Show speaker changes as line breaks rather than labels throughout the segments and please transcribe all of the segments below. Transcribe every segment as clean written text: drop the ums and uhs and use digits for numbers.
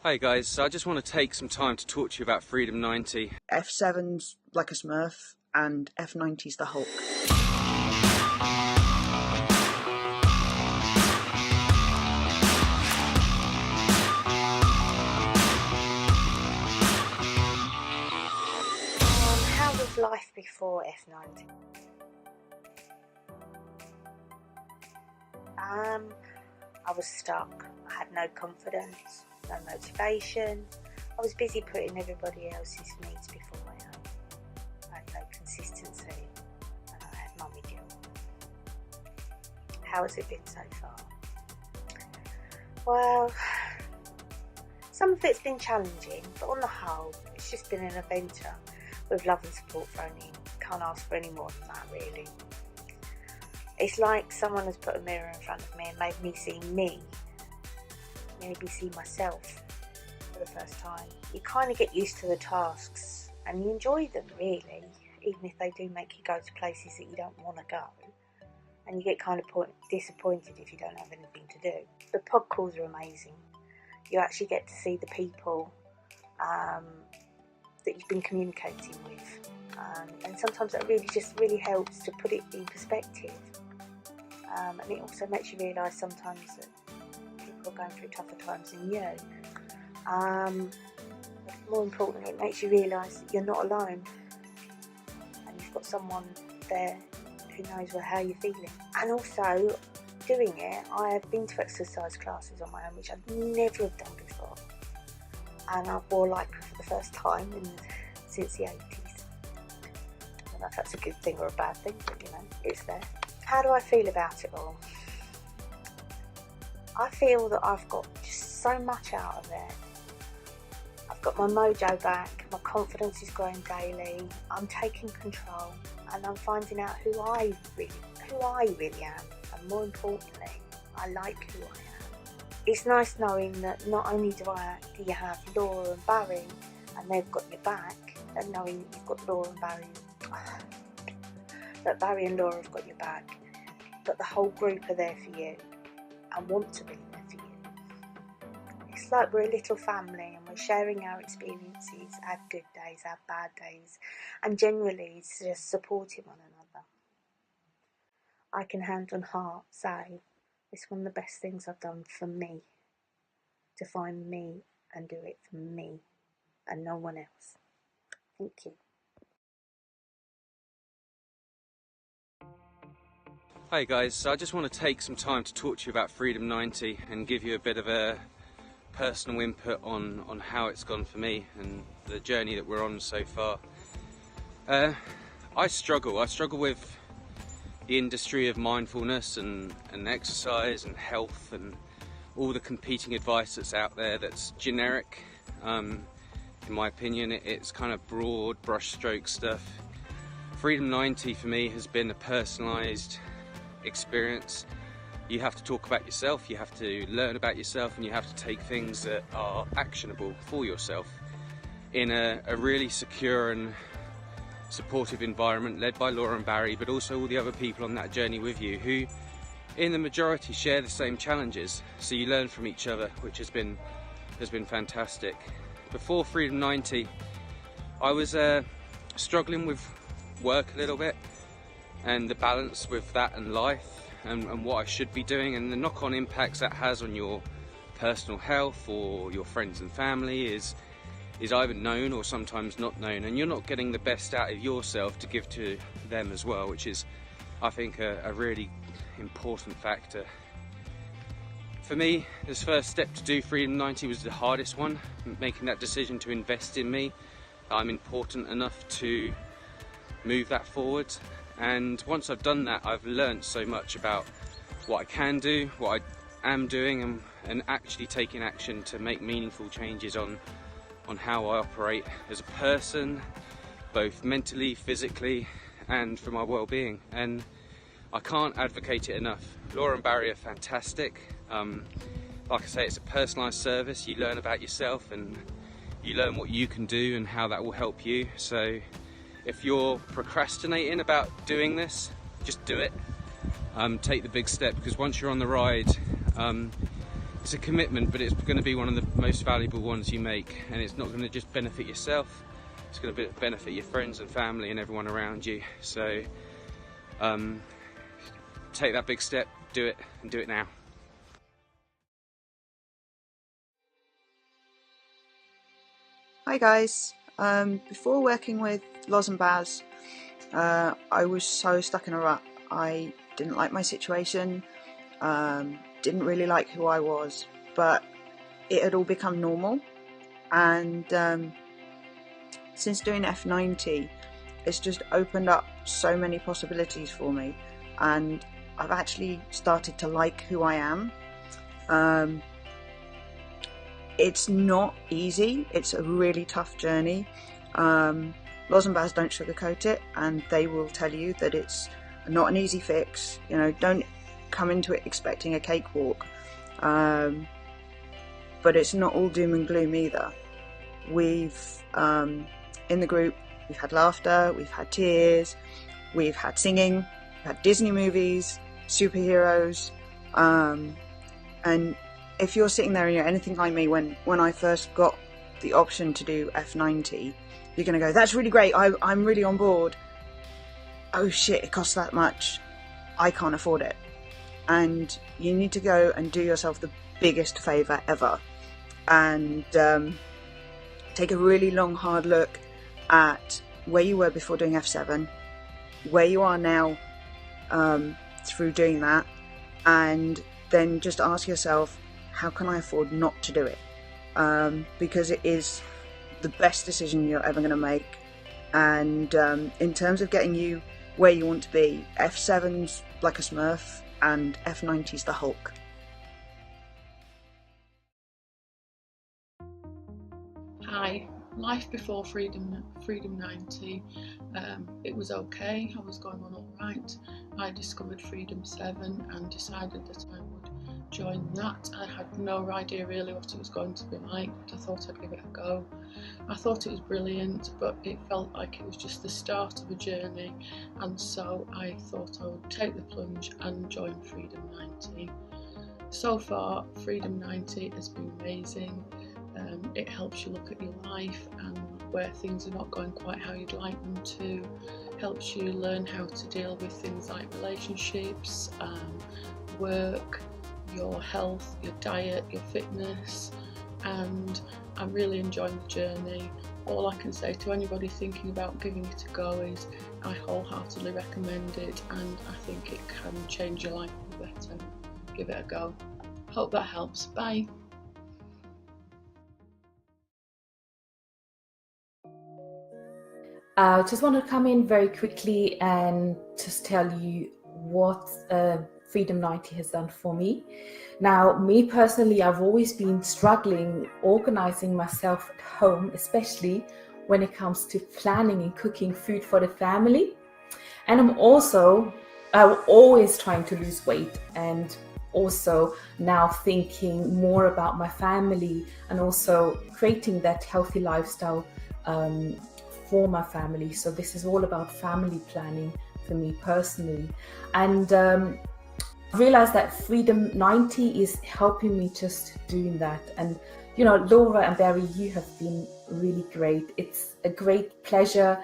Hi guys, so I just want to take some time to talk to you about Freedom90.
F7's like a Smurf and F90's the Hulk.
How was life before F90? I was stuck. I had no confidence, no motivation. I was busy putting everybody else's needs before my own. I had no consistency, and I had mummy guilt. How has it been so far? Well, some of it's been challenging, but on the whole, it's just been an adventure with love and support thrown in. Can't ask for any more than that, really. It's like someone has put a mirror in front of me and made me see me, maybe see myself for the first time. You kind of get used to the tasks and you enjoy them, really, even if they do make you go to places that you don't want to go. And you get kind of disappointed if you don't have anything to do. The pod calls are amazing. You actually get to see the people that you've been communicating with. And sometimes that really helps to put it in perspective. And it also makes you realise sometimes that people are going through tougher times than you. But more importantly, it makes you realise that you're not alone. And you've got someone there who knows how you're feeling. And also, doing it, I have been to exercise classes on my own, which I've never have done before. And I wore lycra for the first time since the 80s. I don't know if that's a good thing or a bad thing, but it's there. How do I feel about it all? I feel that I've got just so much out of it. I've got my mojo back, my confidence is growing daily, I'm taking control, and I'm finding out who I really am. And more importantly, I like who I am. It's nice knowing that not only do you have Laura and Barry, and they've got your back, and knowing that you've got Laura and Barry, that Barry and Laura have got your back, but the whole group are there for you and want to be there for you. It's like we're a little family and we're sharing our experiences, our good days, our bad days, and generally it's just supporting one another. I can hand on heart say it's one of the best things I've done for me, to find me and do it for me and no one else. Thank you.
Hi guys, so I just want to take some time to talk to you about Freedom90 and give you a bit of a personal input on how it's gone for me and the journey that we're on so far. I struggle with the industry of mindfulness and exercise and health and all the competing advice that's out there that's generic. In my opinion, it's kind of broad brushstroke stuff. Freedom90 for me has been a personalised experience. You have to talk about yourself, you have to learn about yourself, and you have to take things that are actionable for yourself in a really secure and supportive environment led by Laura and Barry, but also all the other people on that journey with you who in the majority share the same challenges, so you learn from each other, which has been fantastic. Before Freedom90 I was struggling with work a little bit and the balance with that and life and what I should be doing, and the knock-on impacts that has on your personal health or your friends and family is either known or sometimes not known, and you're not getting the best out of yourself to give to them as well, which is, I think, a really important factor. For me, this first step to do Freedom90 was the hardest one, making that decision to invest in me. I'm important enough to move that forward, and once I've done that, I've learned so much about what I can do, what I am doing, and actually taking action to make meaningful changes on how I operate as a person, both mentally, physically, and for my well-being. And I can't advocate it enough. Laura and Barry are fantastic. Like I say, it's a personalised service. You learn about yourself and you learn what you can do and how that will help you. So if you're procrastinating about doing this, just do it. Take the big step, because once you're on the ride, it's a commitment, but it's going to be one of the most valuable ones you make, and it's not going to just benefit yourself, it's going to benefit your friends and family and everyone around you. So take that big step, do it, and do it now.
Hi guys. Before working with Loz and Baz, I was so stuck in a rut. I didn't like my situation, didn't really like who I was, but it had all become normal. And since doing F90, it's just opened up so many possibilities for me, and I've actually started to like who I am. It's not easy, it's a really tough journey. Loz and Baz don't sugarcoat it, and they will tell you that it's not an easy fix. You know, don't come into it expecting a cakewalk. But it's not all doom and gloom either. We've, in the group, we've had laughter, we've had tears, we've had singing, we've had Disney movies, superheroes, and if you're sitting there and you're anything like me, when I first got the option to do F90, you're going to go, that's really great, I'm really on board. Oh shit, it costs that much, I can't afford it. And you need to go and do yourself the biggest favour ever, and take a really long hard look at where you were before doing F7, where you are now through doing that, and then just ask yourself, how can I afford not to do it? Because it is the best decision you're ever going to make. And in terms of getting you where you want to be, F7's like a Smurf and F90's the Hulk.
Hi. Life before Freedom90, it was okay, I was going on alright. I discovered Freedom7 and decided that I would join that. I had no idea really what it was going to be like, but I thought I'd give it a go. I thought it was brilliant, but it felt like it was just the start of a journey, and so I thought I would take the plunge and join Freedom90. So far, Freedom90 has been amazing. It helps you look at your life and where things are not going quite how you'd like them to, helps you learn how to deal with things like relationships, work, your health, your diet, your fitness, and I'm really enjoying the journey. All I can say to anybody thinking about giving it a go is I wholeheartedly recommend it, and I think it can change your life for the better. Give it a go. Hope that helps. Bye.
Just want to come in very quickly and just tell you what Freedom90 has done for me. Now, me personally, I've always been struggling organizing myself at home, especially when it comes to planning and cooking food for the family. And I'm always trying to lose weight, and also now thinking more about my family and also creating that healthy lifestyle for my family. So this is all about family planning for me personally, and I realized that Freedom90 is helping me just doing that. And you know, Laura and Barry, you have been really great. It's a great pleasure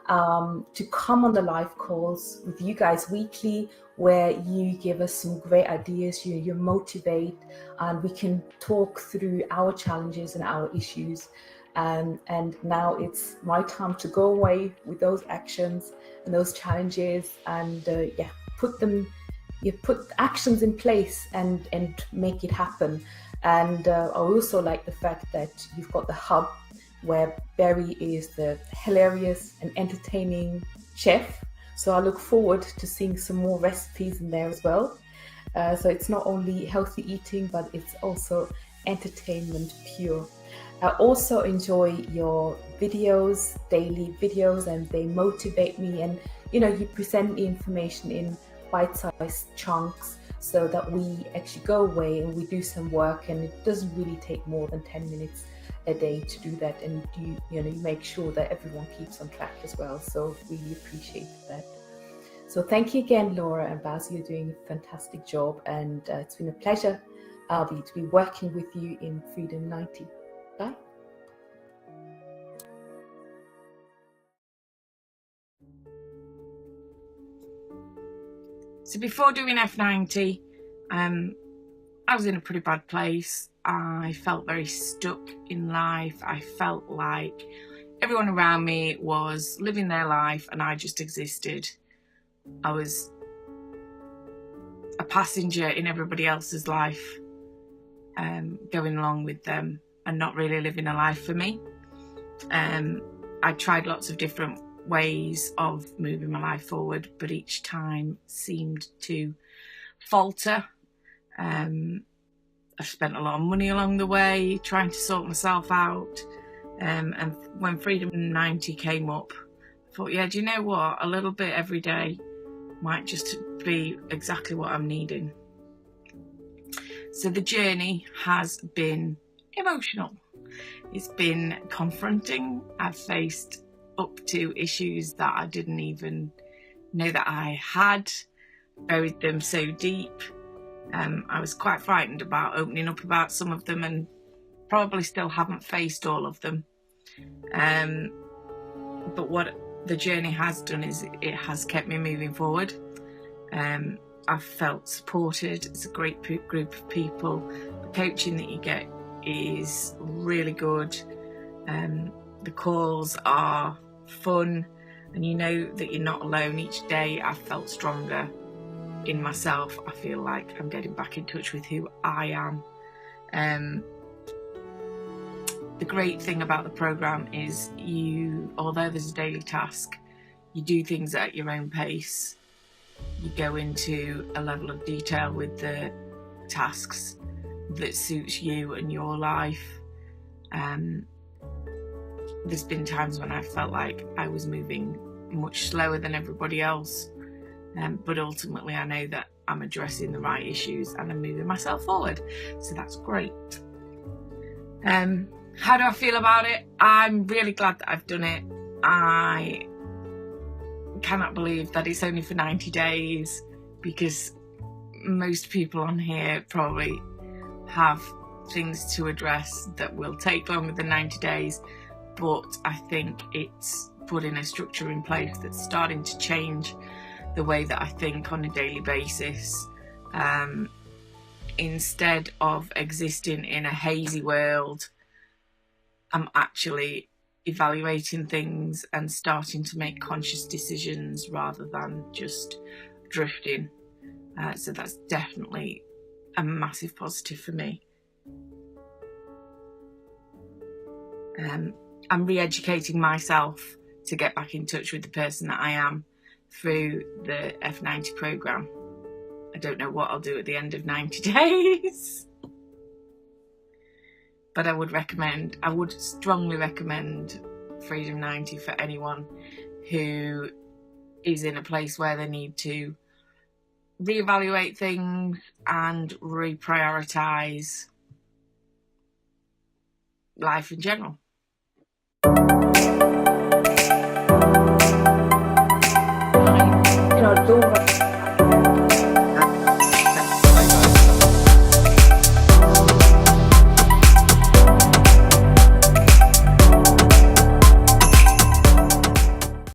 to come on the live calls with you guys weekly, where you give us some great ideas, you motivate, and we can talk through our challenges and our issues. And now it's my time to go away with those actions and those challenges, and put actions in place and make it happen. And I also like the fact that you've got the hub where Barry is the hilarious and entertaining chef. So I look forward to seeing some more recipes in there as well. So it's not only healthy eating, but it's also entertainment pure. I also enjoy your videos, daily videos, and they motivate me. And you know, you present the information in bite-sized chunks so that we actually go away and we do some work, and it doesn't really take more than 10 minutes a day to do that, and you make sure that everyone keeps on track as well. So really appreciate that. So thank you again, Laura and Baz. You're doing a fantastic job, and it's been a pleasure I'll be working with you in Freedom 90. Bye.
So before doing F90, I was in a pretty bad place. I felt very stuck in life. I felt like everyone around me was living their life and I just existed. I was a passenger in everybody else's life, going along with them and not really living a life for me. I tried lots of different ways of moving my life forward, but each time seemed to falter. I've spent a lot of money along the way trying to sort myself out. And when Freedom 90 came up, I thought, yeah, do you know what? A little bit every day might just be exactly what I'm needing. So the journey has been emotional. It's been confronting. I've faced up to issues that I didn't even know that I had, buried them so deep. I was quite frightened about opening up about some of them and probably still haven't faced all of them. But what the journey has done is it has kept me moving forward. I've felt supported. It's a great group of people. The coaching that you get is really good. The calls are fun and you know that you're not alone. Each day I've felt stronger in myself. I feel like I'm getting back in touch with who I am. The great thing about the program is although there's a daily task, you do things at your own pace. You go into a level of detail with the tasks that suits you and your life. There's been times when I felt like I was moving much slower than everybody else. But ultimately I know that I'm addressing the right issues and I'm moving myself forward. So that's great. How do I feel about it? I'm really glad that I've done it. I cannot believe that it's only for 90 days because most people on here probably have things to address that will take longer than 90 days. But I think it's putting a structure in place that's starting to change the way that I think on a daily basis. Instead of existing in a hazy world, I'm actually evaluating things and starting to make conscious decisions rather than just drifting. So that's definitely a massive positive for me. I'm re-educating myself to get back in touch with the person that I am through the F90 program. I don't know what I'll do at the end of 90 days. But I would strongly recommend Freedom 90 for anyone who is in a place where they need to reevaluate things and reprioritise life in general.